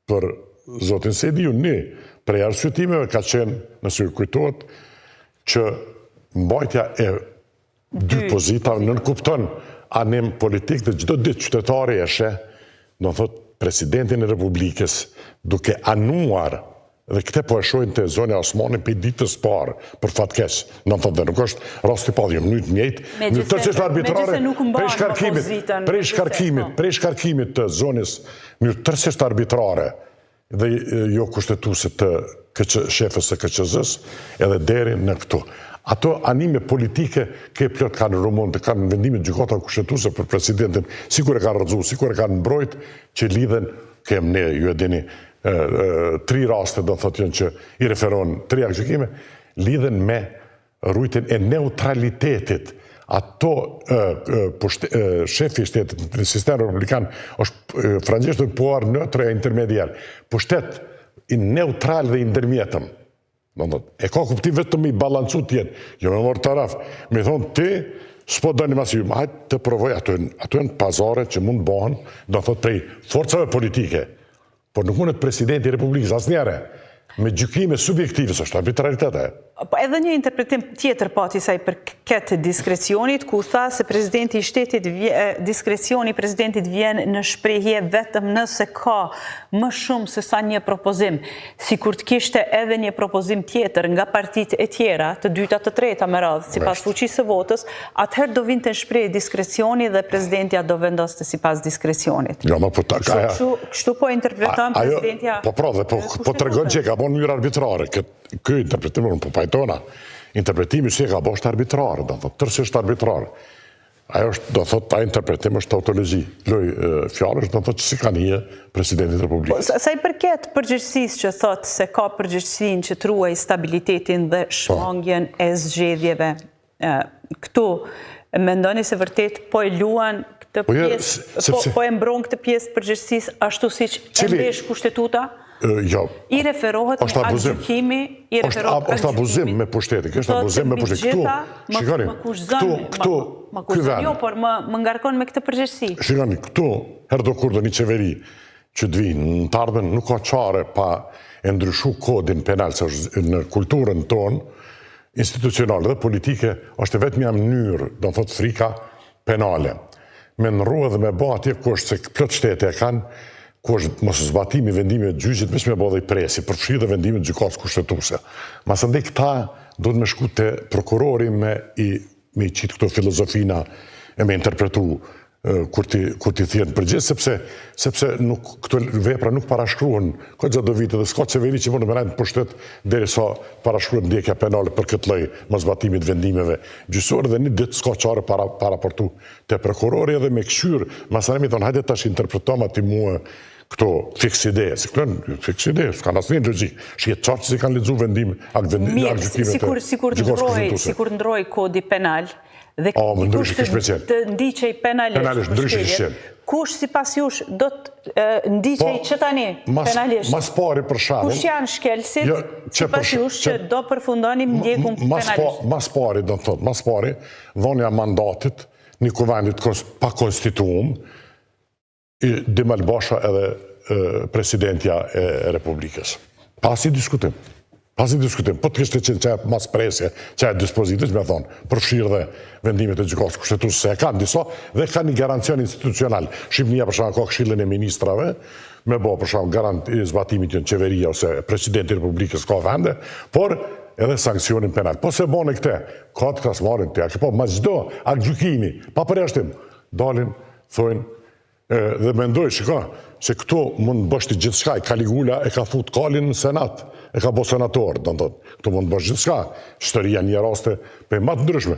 për zotin Sedi, prej arsyetimeve ka qenë, nëse ju kujtohet, që mbajtja e dy pozitave nënkupton anim politik dhe çdo ditë qytetari e sheh, do të thotë presidentin e Republikës duke anuar, dhe këte po e shojnë të Zonja Osmani për ditës parë, për fatkeq, në thotë dhe nuk është rasti padhjë, mënyrë njëjtë, mënyrë tërësisht arbitrare, prej shkarkimit të zonës, mënyrë tërësisht arbitrare, dhe jo kushtetuese të shefës së KQZ-s, edhe deri në këtu. Ato anime politike ke plot kanë rumon, të kanë vendime gjykata kushtetuese për presidentin, sikur e kanë rrëzu, sikur e kanë mbrojt, që lidhen, kem ne, ju e dini, 3 raste do thotë janë që i referon 3 gjykime, lidhen me rujtjen e neutralitetit. Ato shefi i shtetit në sistem republikan është frangjesht puar neutre e intermediar. Pushtet i neutral dhe i ndërmjetëm. E ka kuptim vetëm i balancu tjetë, jo me morë taraf. Me thonë ti, s'po do një masiv, hajtë të provoj, ato janë pazare që mund bëhen, do thotë prej forcave politike. Por nuk mundet presidenti i Republikës asnjëherë me gjykime subjektive, është arbitraritet. Edhe një interpretim tjetër pati saj për këtë diskrecionit, ku tha se presidenti i shtetit, diskrecioni presidentit vjen në shprehje vetëm nëse ka më shumë se sa një propozim. Si kur të kishte edhe një propozim tjetër nga partit e tjera, të dyta të treta me radhë, si pas fuqisë së votës, atëherë do vinte në shprehje diskrecioni dhe presidentja do vendoste si pas diskrecionit. Kështu po interpreton presidentja... Po të regon që ka bon mënyrë arbitrare, këtë interpretim po pajtona, interpretimi që ka bështë arbitrare, do thotë, tërësisht arbitrare. Ajo është, do thotë, ta interpretim është tautologji. Loj fjallë është, do thotë, që si ka një presidentit Republikës. Sa i përket përgjegjësisë që thotë se ka përgjegjësinë që truaj stabilitetin dhe shmangjen e zgjedhjeve, këtu, mendoni se vërtet po e luan këtë pjesë, po e mbron këtë pjesë përgjegjësisë ashtu siç e mbesh kushtetuta? I referohet me gjykimi, i referohet me është abuzim me pushtetin, kështë abuzim me pushtetin. Jo, por më ngarkon me këtë përgjegjësi. Shikoni, këtu, herdo kur do një qeveri që të vinë, në të ardhmen nuk ka qare pa e ndryshu kodin penal, se në kulturën tonë, institucionale dhe politike, është vetëm një mënyrë, do në thotë frika penale. Me nërruë dhe me bo atje ku është se plët shtete e kanë, ku është mos zbatimi vendime të gjyqit, me që me bo dhe i presi, përfshirë dhe vendime të gjykatës kushtetuese. Masë ndaj këta do të me shku të prokurori me i qitë këto filozofina e me interpretu kur ti thjenë përgjithë, sepse këto vepra nuk parashkruhen këtë gjatë do vite dhe s'ka qeveri që mund të merajnë pushtet deri sa parashkruhen ndjekja penale për këtë lloj mos zbatimit vendimeve gjyqësore dhe një ditë s'ka qare para raportu te prokurori edhe me këshyr masanemi thonë hajde tash interpretojmë ati mua këto fiks ide, se këto janë fiks ide, s'ka asnjë logjik. Shihet qartë se kanë lexuar vendime sikur ndroi kodi penal dhe të ndiqej penalisht për kush sipas jush do të ndiqej që tani penalisht? Mas pari për shembull. Kush janë shkelësit sipas jush që do përfundonin ndjekun penalisht? Mas pari do të thotë, mas pari dhënia mandatit një kuvendit pa konstituum Demal Basha edhe presidentja e Republikës. Pasi diskutim. Po të kishte qenë qaj mas presje, qaj dispozitës, me thonë, përfshirë dhe vendimet e gjykatës kushtetuese se e kanë disa, dhe ka një garancion institucional. Shqipënia për shkak ka këshillin e ministrave, me bo për shkak garant i zbatimit në qeveria ose presidenti i Republikës ka vende, por edhe sankcionin penal. Po se bone këte, ka të krasmarin të jakë, po ma gjdo, akë gjykimi, pa përjashtim, dalin, thojnë, dhe mendoj, shika, se këto mund bështi gjithë shka, Kaligula e ka thut kalin në senat, e ka bo senator, këto mund bështi gjithë shka, shtoria një raste për matë ndryshme.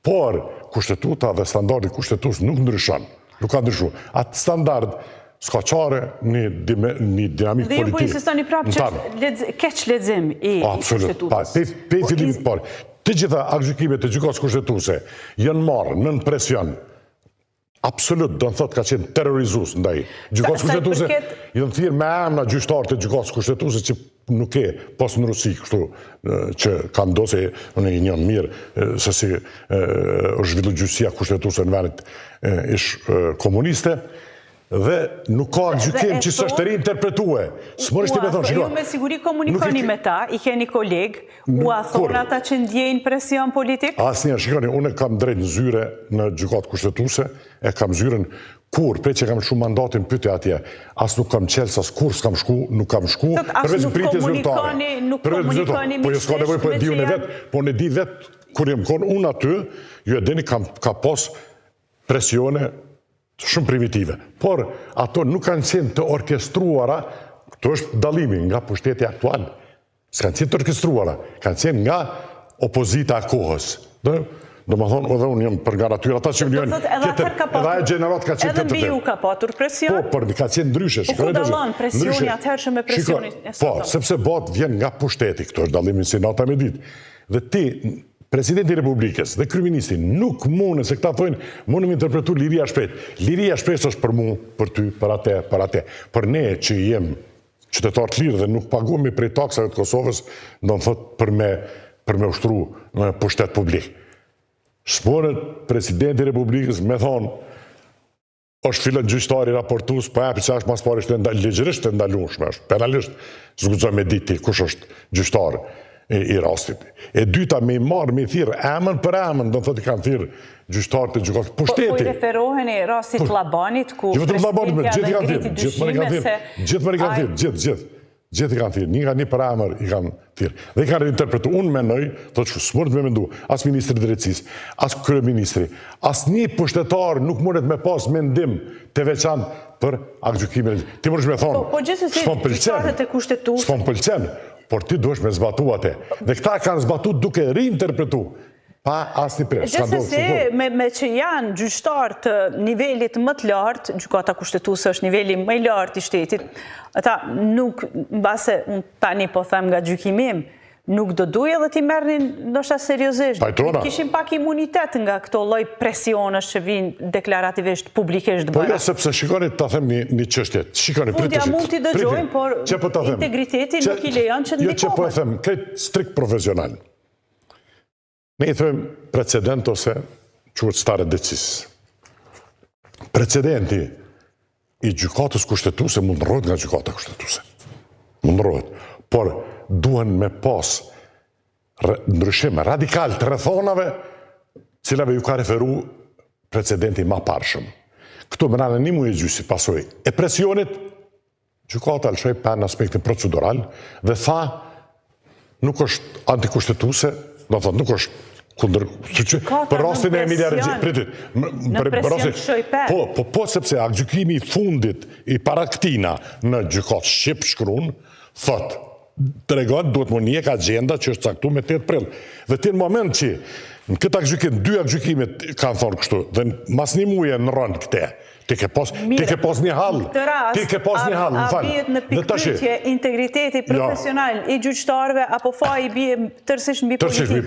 Por, kushtetuta dhe standardi kushtetus nuk ndryshon, nuk ka ndryshu. Atë standard s'ka qare një dinamik politik. Dhe ju po insistoni prapë që keq lexim i kushtetutas. Pe fillimit parë, të gjitha akgjykimet e gjykatës kushtetuese janë marrë nën presion. Absolut, do në thotë ka qenë terrorizus ndaj gjykatës kushtetuese, i do në thirë me emna gjyqtarë të gjykatës kushtetuese që nuk e pas në Rusi, kështu që ka ndose, unë e njën mirë, se si është zhvillu gjyqësia kushtetuese në venit ish komuniste, dhe nuk ka gjykim që s'është reinterpretue. S'mërështë ti me thonë, Ju me siguri komunikoni me ta, i keni kolegë, u a thonë ata që ndjejnë presion politik? Asnjëherë, shikoni, unë kam drejt në zyre në gjykatë kushtetuese, e kam zyren kur, prej që kam shku mandatin pyte atje, as nuk kam qelës, as kur s'kam shku, nuk kam shku, përveç pritjes zyrtare. Nuk komunikoni Po jo s'ka nevojë për diun e vetë, po në di vetë, kur jem konë, unë aty, ju e dini ka pas presione shumë primitive. Por ato nuk kanë qenë të orkestruara, këto është dallimi nga pushteti aktual. S'kanë qenë të orkestruara, kanë qenë nga opozita e kohës. Do më thonë, edhe unë jam për nga natyra, ata që më njën, edhe e gjenerat ka qenë të edhe mbi ju ka patur presion? Po, për ka qenë ndryshe. Po ku dallon presioni atëherë me presioni e sotëm? Po, sepse bat vjen nga pushteti, këto është dallimin si nata me ditë. Dhe ti, Presidenti Republikës dhe Kryeministri nuk mune, se këta thojnë, mune më interpretu liria shpejt. Liria shpejt është për mu, për ty, për ate. Për ne që jem qytetar të lirë dhe nuk paguemi prej taksave të Kosovës, do më thot për me ushtru në pushtet publik. Shponet Presidenti Republikës me thonë, është filën gjyqtari raportus, po e për që është mas pari ligjërisht të ndalunshme, është penalisht, zgudzoj me diti kush është gjyqtar i rastit. E dyta me i marë, me i thirë, emën për emën, do në thëtë i kanë thirë gjyqtarë të gjyqtarë. Pushteti. Po i referoheni rastit Labanit, ku presidentja dhe ngriti dyshime se... Gjithë i kanë thirë, një nga një për emër i kanë thirë. Dhe i kanë reinterpretu, unë menoj, të që smurët me mendu, as Ministri Drejtësisë, as Kryeministri, as një pushtetar nuk mundet me pas mendim të veçan për aktgjykimin. Ti mërësh me thonë, s'pon pëlqen, por ti duhesh me zbatu atë. Dhe këta kanë zbatu duke reinterpretu, pa asnjë presë. Gjithsesi, me që janë gjyqtar të nivelit më të lartë, gjykata kushtetuese është niveli më i lartë i shtetit, ata nuk, mbase unë tani po them nga gjykimim, nuk do duhet edhe ti merrnin ndoshta seriozisht. Kishin pak imunitet nga këto lloj presionësh që vinë deklarativisht publikisht bëra. Po jo, sepse shikoni ta them një çështje. Shikoni Fundja mund t'i dëgjojmë, por integriteti nuk i lejon që ndikohet. Jo që po e them, këtë strikt profesional. Ne i them precedent ose quhet stare decisis. Precedenti i gjykatës kushtetuese mund ndrohet nga gjykata kushtetuese. Mund ndrohet. Por duhen me pas ndryshime radikal të rrethonave cilave ju ka referu precedenti ma parshëm. Këto më nane një muje gjysi pasoj e presionit, gjykata lëshoj për në aspektin procedural dhe tha nuk është antikushtetuese, do thot nuk është kundër, për rastin e Emilia Regjit, pritit. Në presion shoj për. Po sepse aktgjykimi i fundit i para këtina në gjykat Shqip shkruan, thot, të regon, duhet më njek agenda që është caktu me 8 prill. Dhe ti në moment që në këtë aktgjykim, 2 aktgjykimit kanë thonë kështu, dhe mas një muje në rënë këte, ti ke pas një hall. Ti ke pas një hall, a bjet në pikpyetje integriteti profesional i gjyqtarëve, apo fa i bje tërsisht mbi politika?